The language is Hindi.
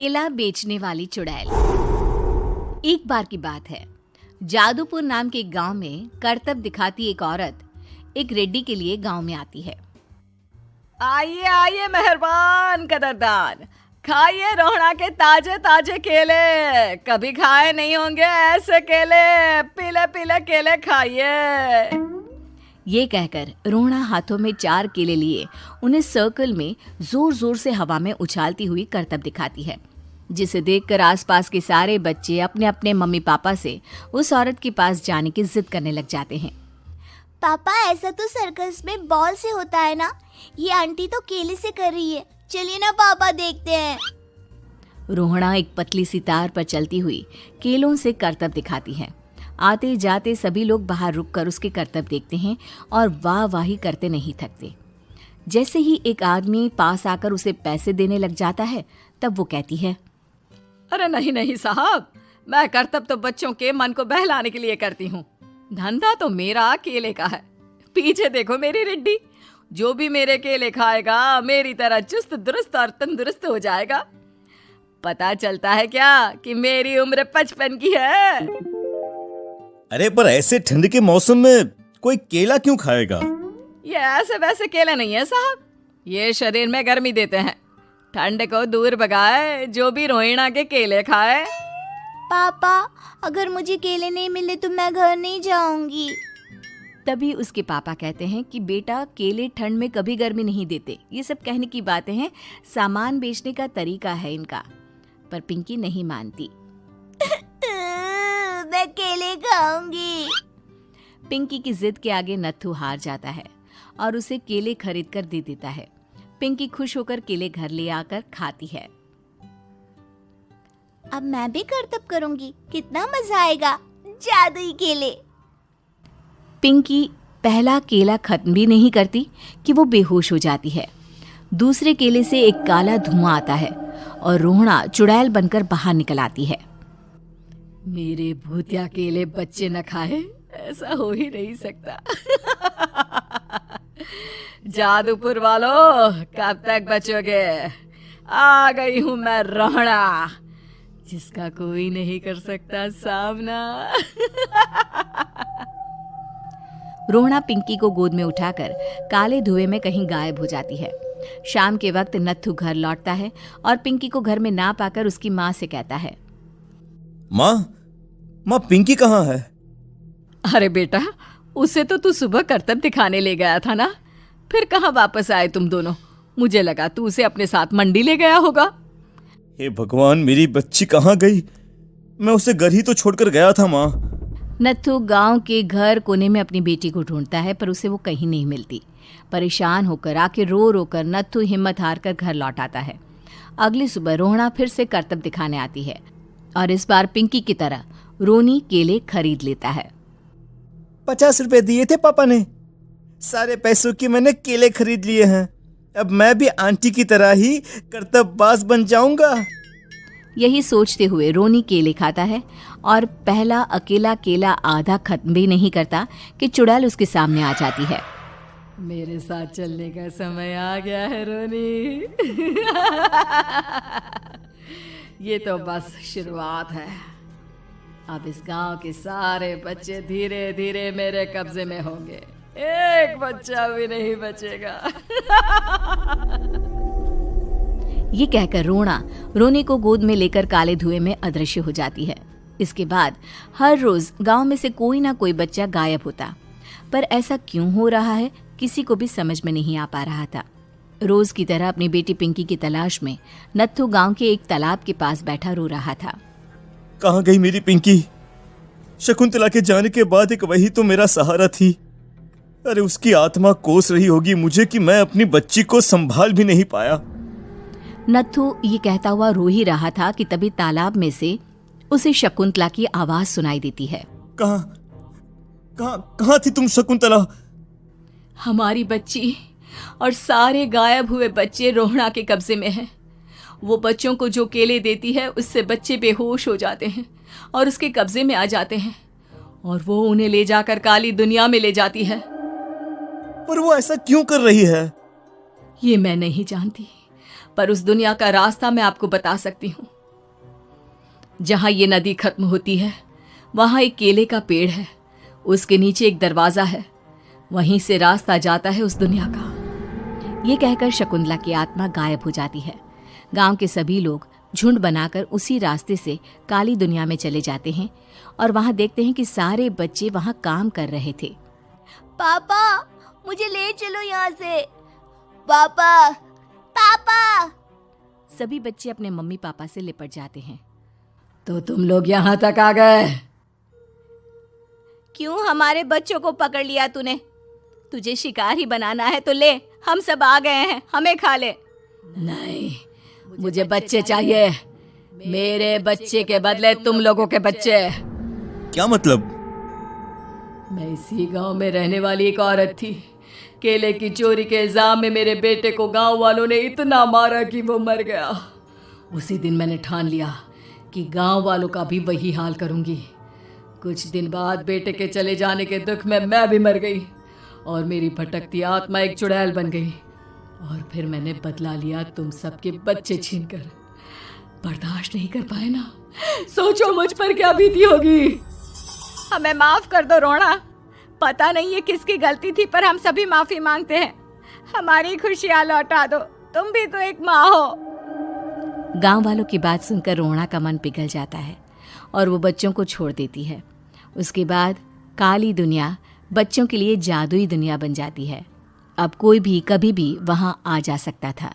केला बेचने वाली चुड़ैल। एक बार की बात है, जादूपुर नाम के एक गांव में करतब दिखाती एक औरत एक रेड्डी के लिए गांव में आती है। आइए आइए मेहरबान कदरदान, खाइए रोहड़ा के ताजे ताजे केले। कभी खाए नहीं होंगे ऐसे केले, पीले पीले केले खाइए। ये कहकर रोहड़ा हाथों में 4 केले लिए उन्हें सर्कल में जोर जोर से हवा में उछालती हुई करतब दिखाती है, जिसे देखकर आसपास के सारे बच्चे अपने अपने मम्मी पापा से उस औरत के पास जाने की जिद करने लग जाते हैं। पापा, ऐसा तो सर्कस में बॉल से होता है ना, ये आंटी तो केले से कर रही है। चलिए ना पापा, देखते हैं। रोहड़ा एक पतली सी तार पर चलती हुई केलों से करतब दिखाती है। आते जाते सभी लोग बाहर रुककर उसके करतब देखते हैं और वाह वाही करते नहीं थकते। जैसे ही एक आदमी पास आकर उसे पैसे देने लग जाता है, तब वो कहती है, अरे नहीं नहीं साहब, मैं करतब तो बच्चों के मन को बहलाने के लिए करती हूँ। धंधा तो मेरा केले का है। पीछे देखो मेरी रिड्डी, जो भी मेरे केले खाएगा मेरी तरह चुस्त दुरुस्त और तंदुरुस्त हो जाएगा। पता चलता है क्या कि मेरी उम्र 55 की है। अरे पर ऐसे ठंड के मौसम में कोई केला क्यों खाएगा? ये ऐसे वैसे केले नहीं है साहब, ये शरीर में गर्मी देते हैं। ठंड को दूर भगाए जो भी रोहिणा के केले खाए। पापा, अगर मुझे केले नहीं मिले तो मैं घर नहीं जाऊंगी। तभी उसके पापा कहते हैं कि बेटा, केले ठंड में कभी गर्मी नहीं देते। ये सब कहने की बातें हैं, सामान बेचने का तरीका है इनका। पर पिंकी नहीं मानती। मैं केले खाऊंगी। पिंकी की जिद के आगे नत्थू हार जाता है और उसे केले खरीद कर दे देता है। पिंकी खुश होकर केले घर ले आकर खाती है। अब मैं भी करतब करूंगी, कितना मजा आएगा। जादुई केले। पिंकी पहला केला खत्म भी नहीं करती कि वो बेहोश हो जाती है। दूसरे केले से एक काला धुआं आता है और रोहड़ा चुड़ैल बनकर बाहर निकल आती है। मेरे भूतिया केले बच्चे न खाए, ऐसा हो ही नहीं सकता। जादूपुर वालों, कब तक बचोगे? आ गई हूं मैं रोहड़ा, जिसका कोई नहीं कर सकता सामना। रोहड़ा पिंकी को गोद में उठाकर काले धुएं में कहीं गायब हो जाती है। शाम के वक्त नत्थू घर लौटता है और पिंकी को घर में ना पाकर उसकी माँ से कहता है, माँ पिंकी कहाँ है? अरे बेटा, उसे तो तू सुबह करतब दिखाने ले गया था ना, फिर कहाँ वापस आए तुम दोनों? मुझे लगा तू उसे अपने साथ मंडी ले गया होगा। हे भगवान, मेरी बच्ची कहाँ गई? मैं उसे घर ही तो छोड़कर गया था माँ। नत्थू गांव के घर कोने में अपनी बेटी को ढूंढता है, पर उसे वो कहीं नहीं मिलती। परेशान होकर आखिर रो रो कर नत्थू हिम्मत हार कर घर लौट आता है। अगली सुबह रोहड़ा फिर से करतब दिखाने आती है और इस बार पिंकी की तरह रोनी केले खरीद लेता है। 50 रुपए दिए थे पापा ने, सारे पैसों की मैंने केले खरीद लिए हैं। अब मैं भी आंटी की तरह ही करतबबाज बन जाऊंगा। यही सोचते हुए रोनी केले खाता है और पहला अकेला केला आधा खत्म भी नहीं करता कि चुड़ैल उसके सामने आ जाती है। मेरे साथ चलने का समय आ गया है रोनी। ये तो बस शुरुआत है। अब इस गांव के सारे बच्चे धीरे धीरे मेरे कब्जे में होंगे, एक बच्चा भी नहीं बचेगा। ये कहकर रोना रोनी को गोद में लेकर काले धुएं में अदृश्य हो जाती है। इसके बाद हर रोज गांव में से कोई ना कोई बच्चा गायब होता, पर ऐसा क्यों हो रहा है किसी को भी समझ में नहीं आ पा रहा था। रोज की तरह अपनी बेटी पिंकी की तलाश में नत्थू गांव के एक तालाब के पास बैठा रो रहा था। कहाँ गई मेरी पिंकी? शकुंतला के जाने के बाद एक वही तो मेरा सहारा थी। अरे उसकी आत्मा कोस रही होगी मुझे कि मैं अपनी बच्ची को संभाल भी नहीं पाया। नत्थू ये कहता हुआ रो ही रहा था कि तभी तालाब में से उसे शकुंतला की आवाज सुनाई देती है। कहाँ थी तुम शकुंतला? हमारी बच्ची और सारे गायब हुए बच्चे रोहड़ा के कब्जे में हैं। वो बच्चों को जो केले देती है उससे बच्चे बेहोश हो जाते हैं और उसके कब्जे में आ जाते हैं और वो उन्हें ले जाकर काली दुनिया में ले जाती है। पर वो ऐसा क्यों कर रही है? ये मैं नहीं जानती, पर उस दुनिया का रास्ता मैं आपको बता सकती हूँ। जहां ये नदी खत्म होती है वहां एक केले का पेड़ है, उसके नीचे एक दरवाजा है, वहीं से रास्ता जाता है उस दुनिया का। ये कहकर शकुंतला की आत्मा गायब हो जाती है। गांव के सभी लोग झुंड बनाकर उसी रास्ते से काली दुनिया में चले जाते हैं और वहां देखते हैं कि सारे बच्चे वहां काम कर रहे थे। पापा मुझे ले चलो यहाँ से। पापा पापा। सभी बच्चे अपने मम्मी पापा से लिपट जाते हैं। तो तुम लोग यहाँ तक आ गए? क्यों हमारे बच्चों को पकड़ लिया तूने? तुझे शिकार ही बनाना है तो ले, हम सब आ गए हैं, हमें खा ले। नहीं, मुझे बच्चे चाहिए। मेरे बच्चे के बदले तुम लोगों के बच्चे। क्या मतलब? मैं इसी गांव में रहने वाली एक औरत थी। केले की चोरी के इल्जाम में मेरे बेटे को गांव वालों ने इतना मारा कि वो मर गया। उसी दिन मैंने ठान लिया कि गांव वालों का भी वही हाल करूंगी। कुछ दिन बाद बेटे के चले जाने के दुख में मैं भी मर गई और मेरी भटकती आत्मा एक चुड़ैल बन गई। और फिर मैंने बदला लिया तुम सबके बच्चे छीनकर। बर्दाश्त नहीं कर पाए ना? सोचो मुझ पर क्या बीती होगी। हमें माफ कर दो रोना। पता नहीं ये किसकी गलती थी, पर हम सभी माफी मांगते हैं। हमारी खुशियां लौटा दो, तुम भी तो एक माँ हो। गांव वालों की बात सुनकर रोना का मन पिघल जाता है और वो बच्चों को छोड़ देती है। उसके बाद काली दुनिया बच्चों के लिए जादुई दुनिया बन जाती है। अब कोई भी कभी भी वहां आ जा सकता था।